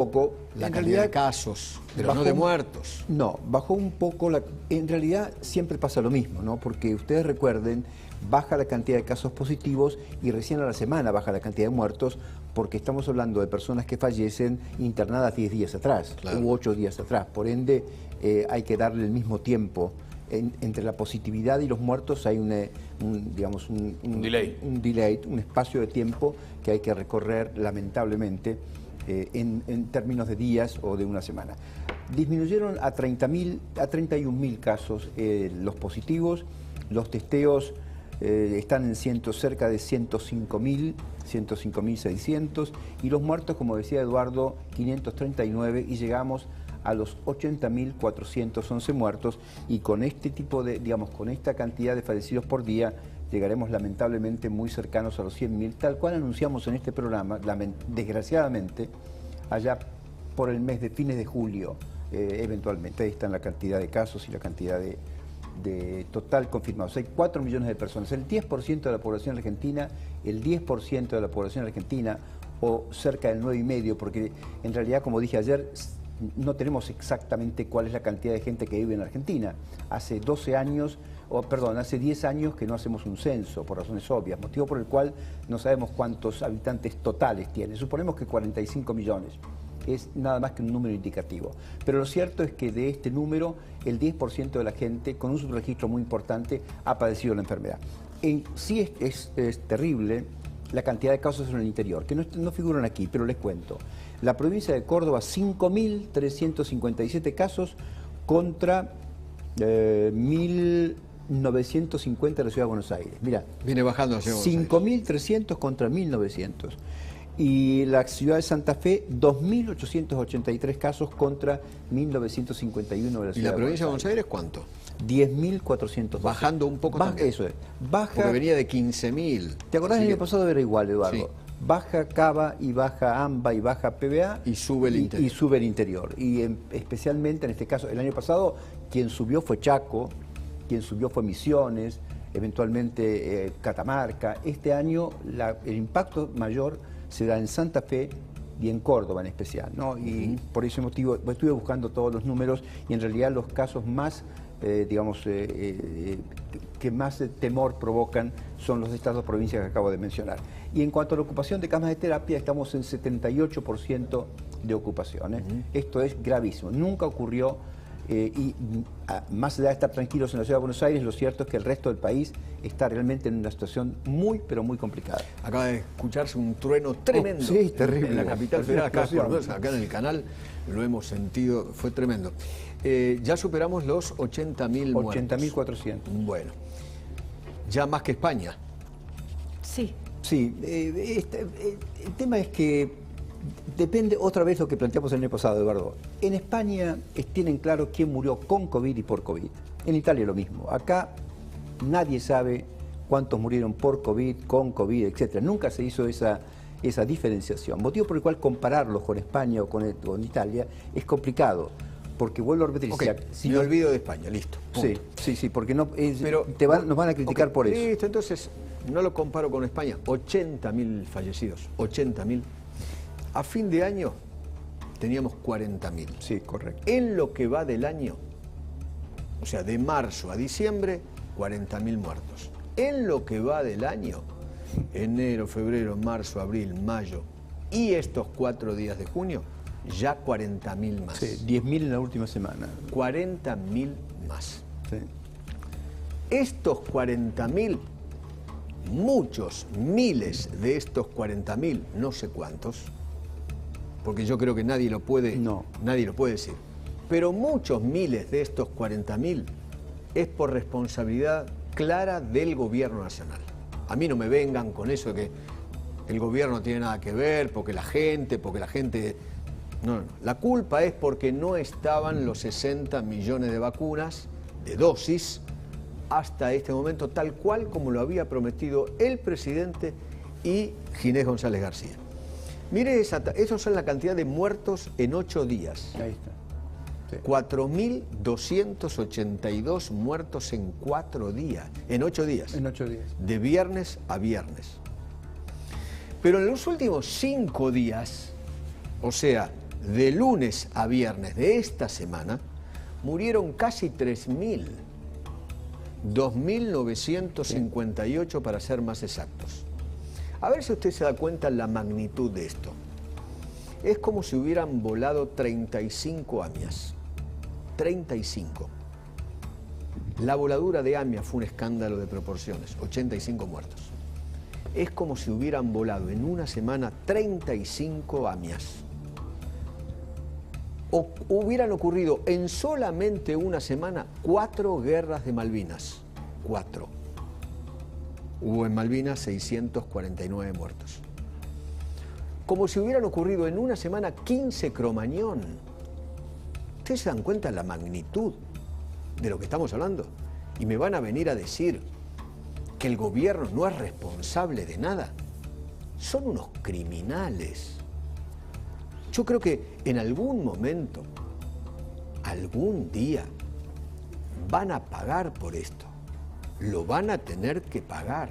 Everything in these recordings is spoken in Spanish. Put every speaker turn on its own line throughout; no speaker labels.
poco
la cantidad de casos, pero no de muertos.
No, bajó un poco. En realidad siempre pasa lo mismo, ¿no? Porque ustedes recuerden, baja la cantidad de casos positivos y recién a la semana baja la cantidad de muertos, porque estamos hablando de personas que fallecen internadas 10 días atrás,
claro,
u 8 días atrás. Por ende, hay que darle el mismo tiempo. Entre la positividad y los muertos hay un delay, un espacio de tiempo que hay que recorrer, lamentablemente, en términos de días o de una semana. Disminuyeron a 31.000 casos los positivos, los testeos están en cerca de 105.000, 105.600, y los muertos, como decía Eduardo, 539, y llegamos a los 80.411 muertos, y con este tipo de, con esta cantidad de fallecidos por día, llegaremos lamentablemente muy cercanos a los 100.000, tal cual anunciamos en este programa, desgraciadamente, allá por el mes de fines de julio, eventualmente. Ahí están la cantidad de casos y la cantidad de total confirmados. Hay 4 millones de personas, el 10% de la población argentina, o cerca del 9,5%, porque en realidad, como dije ayer, no tenemos exactamente cuál es la cantidad de gente que vive en Argentina. Hace 10 años que no hacemos un censo, por razones obvias, motivo por el cual no sabemos cuántos habitantes totales tiene. Suponemos que 45 millones. Es nada más que un número indicativo. Pero lo cierto es que de este número, el 10% de la gente, con un subregistro muy importante, ha padecido la enfermedad. Sí es terrible la cantidad de casos en el interior, que no figuran aquí, pero les cuento. La provincia de Córdoba, 5.357 casos contra 1.950 de la Ciudad de Buenos Aires. Mirá,
viene bajando hacia
5.300 contra 1.900. Y la ciudad de Santa Fe, 2.883 casos contra 1.951 de la ciudad de Buenos Aires.
¿Y la provincia de Buenos Aires cuánto?
10.400.
Bajando un poco también.
Eso es. Baja.
Porque venía de 15.000.
¿Te acordás del año pasado? Era igual, Eduardo.
Sí.
Baja Cava y baja AMBA y baja PBA.
Y sube el interior.
Y sube el interior. Y especialmente en este caso, el año pasado, quien subió fue Chaco, quien subió fue Misiones, eventualmente Catamarca. Este año el impacto mayor se da en Santa Fe y en Córdoba en especial, ¿no? Y por ese motivo estuve buscando todos los números, y en realidad los casos más, que más temor provocan son los de estas dos provincias que acabo de mencionar. Y en cuanto a la ocupación de camas de terapia, estamos en 78% de ocupación, ¿eh? Esto es gravísimo, nunca ocurrió. Más allá de estar tranquilos en la Ciudad de Buenos Aires, lo cierto es que el resto del país está realmente en una situación muy, pero muy complicada.
Acaba de escucharse un trueno tremendo.
Sí, terrible.
En la capital federal, acá en el canal lo hemos sentido, fue tremendo. Ya superamos los 80.000 muertos.
80.400.
Bueno, ya más que España.
Sí.
Sí, el tema es que depende otra vez lo que planteamos el año pasado, Eduardo. En España tienen claro quién murió con COVID y por COVID. En Italia lo mismo. Acá nadie sabe cuántos murieron por COVID, con COVID, etc. Nunca se hizo esa diferenciación. Motivo por el cual compararlos con España o con Italia es complicado. Porque vuelvo a repetir,
me olvido de España, listo.
Punto. Sí, porque nos van a criticar por eso.
Listo, entonces no lo comparo con España. 80.000 fallecidos, 80.000. A fin de año teníamos 40.000.
Sí, correcto.
En lo que va del año, o sea, de marzo a diciembre, 40.000 muertos. En lo que va del año, enero, febrero, marzo, abril, mayo y estos 4 días de junio, ya 40.000 más.
Sí, 10.000 en la última semana.
40.000 más.
Sí.
Estos 40.000, muchos, miles de estos 40.000, no sé cuántos, porque yo creo que nadie lo puede decir, pero muchos miles de estos 40.000 es por responsabilidad clara del gobierno nacional. A mí no me vengan con eso de que el gobierno no tiene nada que ver, porque la gente... No. La culpa es porque no estaban los 60 millones de vacunas, de dosis, hasta este momento, tal cual como lo había prometido el presidente y Ginés González García. Mire, esos son la cantidad de muertos en 8 días.
Ahí está. Sí.
4.282 muertos en 4 días, en 8 días.
En 8 días.
De viernes a viernes. Pero en los últimos 5 días, o sea, de lunes a viernes de esta semana, murieron casi 3.000. 2.958 para ser más exactos. A ver si usted se da cuenta la magnitud de esto. Es como si hubieran volado 35 AMIAs. 35. La voladura de AMIA fue un escándalo de proporciones, 85 muertos. Es como si hubieran volado en una semana 35 AMIAs. O hubieran ocurrido en solamente una semana 4 guerras de Malvinas. 4. Hubo en Malvinas 649 muertos. Como si hubieran ocurrido en una semana 15 Cromañón. ¿Ustedes se dan cuenta de la magnitud de lo que estamos hablando? Y me van a venir a decir que el gobierno no es responsable de nada. Son unos criminales. Yo creo que en algún momento, algún día, van a pagar por esto. Lo van a tener que pagar.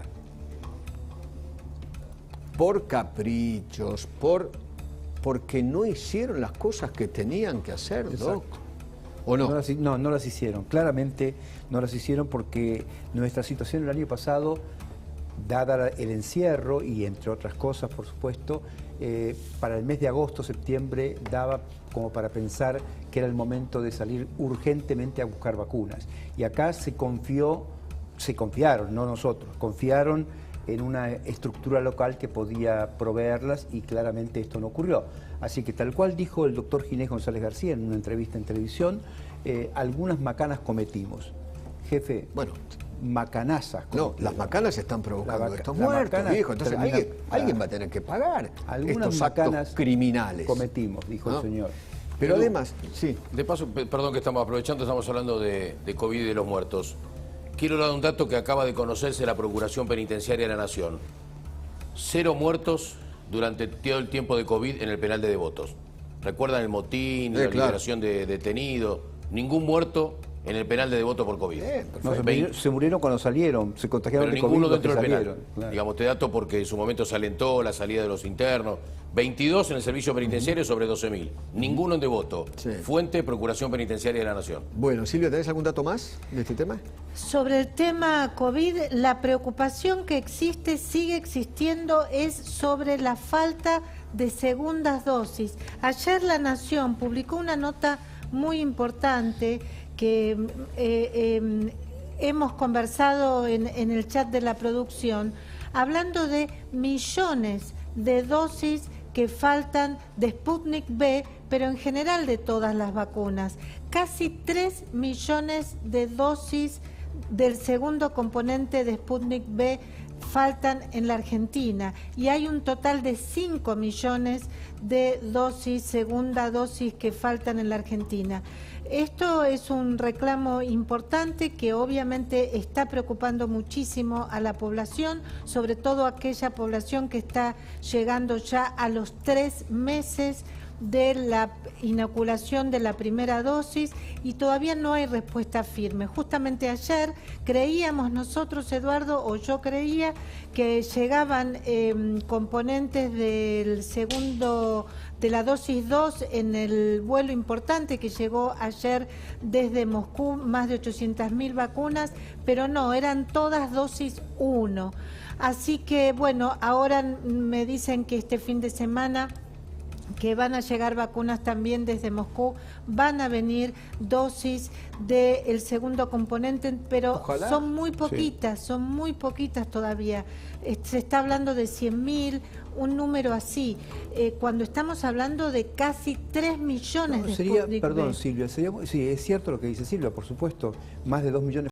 Por caprichos, porque no hicieron las cosas que tenían que hacer, Doc. ¿O no?
No las hicieron. Claramente no las hicieron porque nuestra situación el año pasado, dada el encierro y entre otras cosas, por supuesto, para el mes de agosto, septiembre, daba como para pensar que era el momento de salir urgentemente a buscar vacunas. Y acá se confiaron, no nosotros, confiaron en una estructura local que podía proveerlas y claramente esto no ocurrió. Así que tal cual dijo el doctor Ginés González García en una entrevista en televisión, algunas macanas cometimos. Jefe,
bueno,
macanazas.
No, las macanas están provocando estos muertos, viejo. Entonces alguien va a tener que pagar estos actos criminales.
Cometimos, dijo el señor.
Pero además, sí.
De paso, perdón que estamos aprovechando, estamos hablando de COVID y de los muertos. Quiero dar un dato que acaba de conocerse la Procuración Penitenciaria de la Nación. 0 muertos durante todo el tiempo de COVID en el penal de Devotos. ¿Recuerdan el motín, la liberación de detenidos? Ningún muerto en el penal de Devotos por COVID.
No, se murieron cuando salieron, se contagiaron de COVID.
Pero ninguno dentro del penal.
Claro.
Digamos, este dato porque en su momento se alentó la salida de los internos. 22 en el servicio penitenciario sobre 12.000. Ninguno en Devoto. Sí. Fuente, Procuración Penitenciaria de la Nación.
Bueno, Silvia, ¿tenés algún dato más de este tema?
Sobre el tema COVID, la preocupación que existe, sigue existiendo, es sobre la falta de segundas dosis. Ayer La Nación publicó una nota muy importante que hemos conversado en el chat de la producción, hablando de millones de dosis que faltan de Sputnik V, pero en general de todas las vacunas. Casi 3 millones de dosis del segundo componente de Sputnik V faltan en la Argentina y hay un total de 5 millones de dosis, segunda dosis, que faltan en la Argentina. Esto es un reclamo importante que obviamente está preocupando muchísimo a la población, sobre todo aquella población que está llegando ya a los 3 meses de la inoculación de la primera dosis y todavía no hay respuesta firme. Justamente ayer creíamos nosotros, Eduardo, o yo creía que llegaban componentes del segundo, de la dosis 2 en el vuelo importante que llegó ayer desde Moscú, más de 800.000 vacunas, pero no, eran todas dosis 1. Así que bueno, ahora me dicen que este fin de semana que van a llegar vacunas también desde Moscú, van a venir dosis del segundo componente, pero ojalá, son muy poquitas, sí, son muy poquitas todavía. Se está hablando de 100.000, un número así, cuando estamos hablando de casi 3 millones de Sputnik V.
Perdón, Silvia, sí, es cierto lo que dice Silvia, por supuesto, más de 2 millones